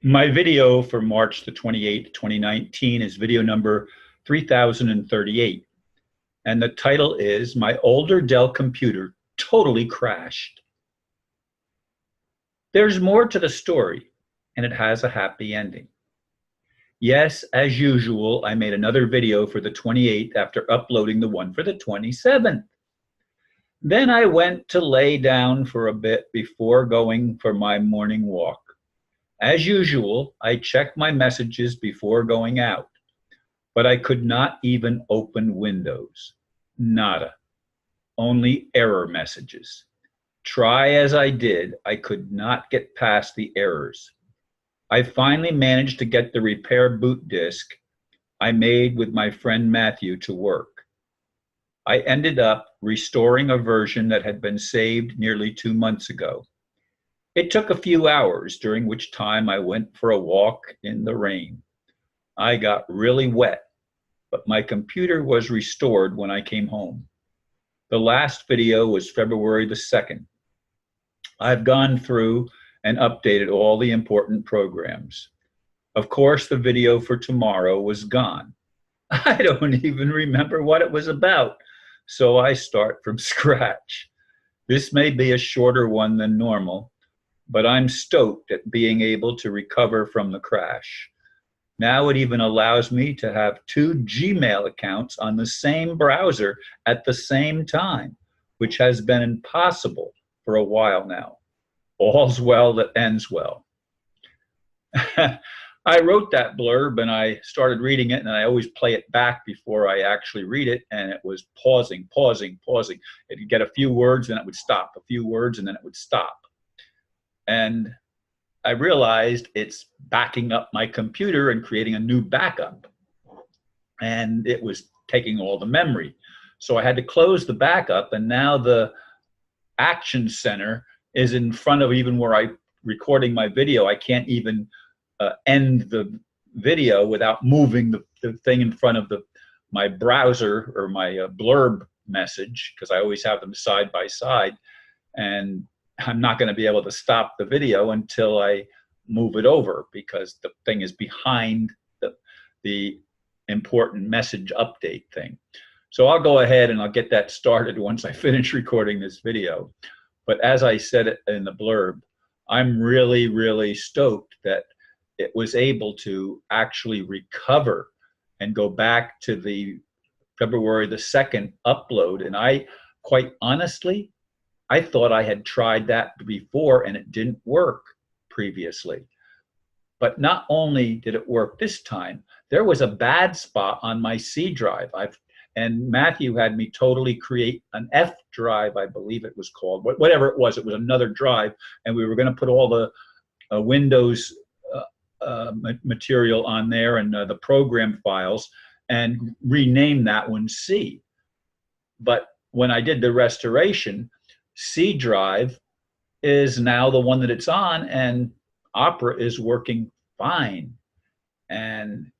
My video for March the 28th, 2019 is video number 3038. And the title is My Older Dell Computer Totally Crashed. There's more to the story, and it has a happy ending. Yes, as usual, I made another video for the 28th after uploading the one for the 27th. Then I went to lay down for a bit before going for my morning walk. As usual, I checked my messages before going out, but I could not even open Windows. Nada. Only error messages. Try as I did, I could not get past the errors. I finally managed to get the repair boot disk I made with my friend Matthew to work. I ended up restoring a version that had been saved nearly 2 months ago. It took a few hours, during which time I went for a walk in the rain. I got really wet, but my computer was restored when I came home. The last video was February the 2nd. I've gone through and updated all the important programs. Of course, the video for tomorrow was gone. I don't even remember what it was about, so I start from scratch. This may be a shorter one than normal, but I'm stoked at being able to recover from the crash. Now it even allows me to have 2 Gmail accounts on the same browser at the same time, which has been impossible for a while now. All's well that ends well. I wrote that blurb and I started reading it, and I always play it back before I actually read it, and it was pausing. It'd get a few words and it would stop, a few words and then it would stop. And I realized it's backing up my computer and creating a new backup. And it was taking all the memory. So I had to close the backup, and now the action center is in front of even where I'm recording my video. I can't even end the video without moving the thing in front of my browser or my blurb message, because I always have them side by side. And I'm not going to be able to stop the video until I move it over, because the thing is behind the important message update thing. So I'll go ahead and I'll get that started once I finish recording this video. But as I said it in the blurb, I'm really, really stoked that it was able to actually recover and go back to the February the 2nd upload. And I, quite honestly, I thought I had tried that before and it didn't work previously. But not only did it work this time, there was a bad spot on my C drive. And Matthew had me totally create an F drive, I believe it was called. Whatever it was another drive, and we were going to put all the Windows material on there, and the program files, and rename that one C. But when I did the restoration, C drive is now the one that it's on, and Opera is working fine and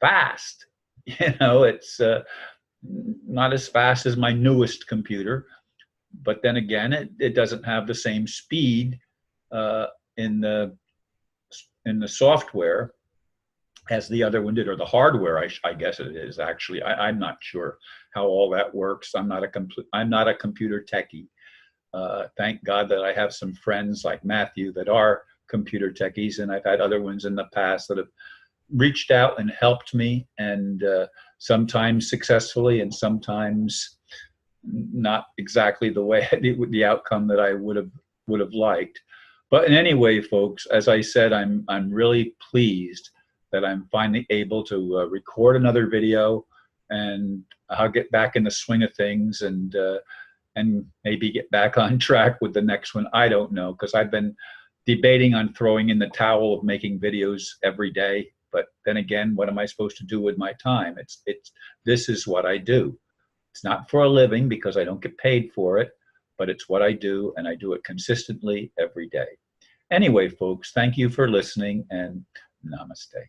fast. It's not as fast as my newest computer, but then again, it doesn't have the same speed in the software as the other one did, or the hardware, I guess it is actually. I'm not sure how all that works. I'm not a computer techie. Thank God that I have some friends like Matthew that are computer techies, and I've had other ones in the past that have reached out and helped me, and sometimes successfully and sometimes not exactly the way the outcome that I would have liked. But in any way, folks, as I said, I'm really pleased that I'm finally able to record another video, and I'll get back in the swing of things and maybe get back on track with the next one. I don't know, because I've been debating on throwing in the towel of making videos every day. But then again, what am I supposed to do with my time? This is what I do. It's not for a living because I don't get paid for it, but it's what I do, and I do it consistently every day. Anyway, folks, thank you for listening, and namaste.